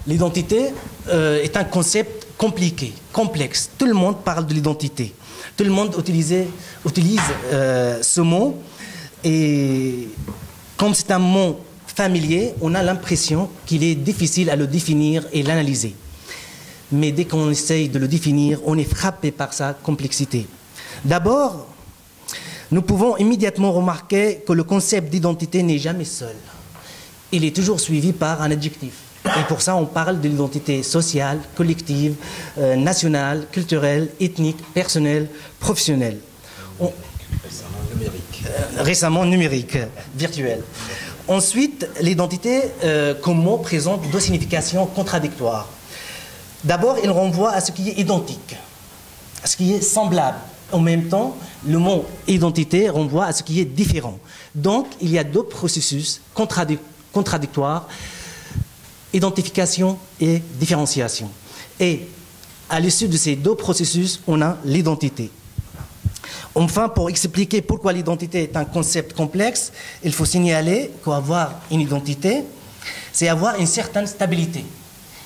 L'identité est un concept compliqué, complexe. Tout le monde parle de l'identité. Tout le monde utilise ce mot. Et comme c'est un mot familier, on a l'impression qu'il est difficile à le définir et l'analyser. Mais dès qu'on essaye de le définir, on est frappé par sa complexité. D'abord, nous pouvons immédiatement remarquer que le concept d'identité n'est jamais seul. Il est toujours suivi par un adjectif. Et pour ça, on parle de l'identité sociale, collective, nationale, culturelle, ethnique, personnelle, professionnelle. Récemment numérique, virtuelle. Ensuite, l'identité comme mot présente deux significations contradictoires. D'abord, il renvoie à ce qui est identique, à ce qui est semblable. En même temps, le mot identité renvoie à ce qui est différent. Donc, il y a deux processus contradictoires, identification et différenciation. Et à l'issue de ces deux processus, on a l'identité. Enfin, pour expliquer pourquoi l'identité est un concept complexe, il faut signaler qu'avoir une identité, c'est avoir une certaine stabilité,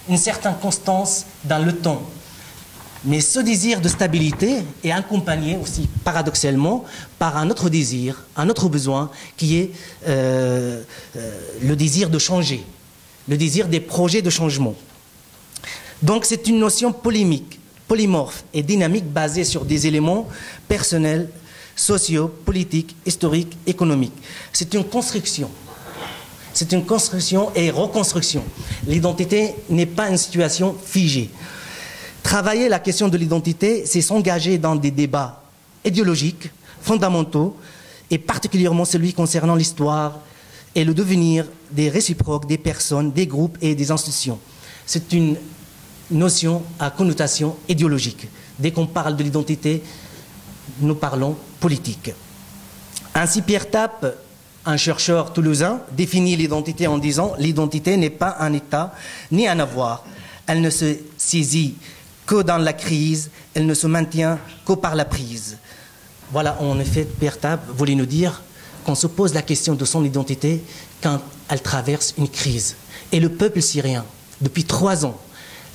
une certaine constance dans le temps. Mais ce désir de stabilité est accompagné aussi, paradoxalement, par un autre désir, un autre besoin, qui est le désir de changer, le désir des projets de changement. Donc c'est une notion polémique, polymorphe et dynamique basée sur des éléments personnels, sociaux, politiques, historiques, économiques. C'est une construction. C'est une construction et reconstruction. L'identité n'est pas une situation figée. Travailler la question de l'identité, c'est s'engager dans des débats idéologiques, fondamentaux, et particulièrement celui concernant l'histoire et le devenir des réciproques, des personnes, des groupes et des institutions. C'est une notion à connotation idéologique. Dès qu'on parle de l'identité, nous parlons politique. Ainsi, Pierre Tappe, un chercheur toulousain, définit l'identité en disant « L'identité n'est pas un état ni un avoir. Elle ne se saisit que dans la crise, elle ne se maintient que par la prise. » Voilà, en effet, Pierre Tappe voulait nous dire qu'on se pose la question de son identité quand elle traverse une crise. Et le peuple syrien, depuis 3 ans,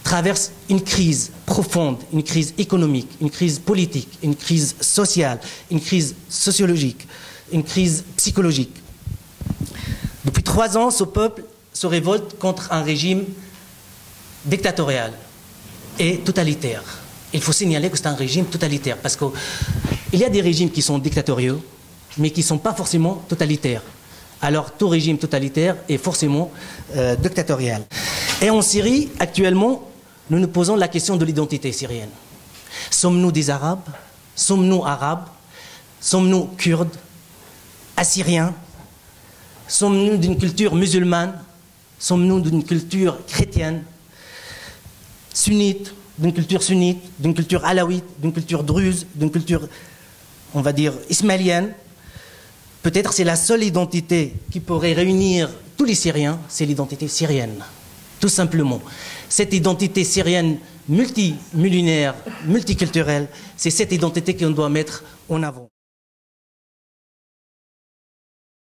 traverse une crise profonde, une crise économique, une crise politique, une crise sociale, une crise sociologique, une crise psychologique. Depuis 3 ans, ce peuple se révolte contre un régime dictatorial et totalitaire. Il faut signaler que c'est un régime totalitaire parce qu'il y a des régimes qui sont dictatoriaux, mais qui ne sont pas forcément totalitaires. Alors tout régime totalitaire est forcément dictatorial. Et en Syrie, actuellement, nous nous posons la question de l'identité syrienne. Sommes-nous des Arabes? Sommes-nous Arabes? Sommes-nous Kurdes? Assyriens? Sommes-nous d'une culture musulmane? Sommes-nous d'une culture chrétienne? Sunnite? D'une culture sunnite? D'une culture alawite? D'une culture druze? D'une culture, on va dire, ismaélienne? Peut-être c'est la seule identité qui pourrait réunir tous les Syriens, c'est l'identité syrienne. Tout simplement. Cette identité syrienne multimillénaire, multiculturelle, c'est cette identité qu'on doit mettre en avant.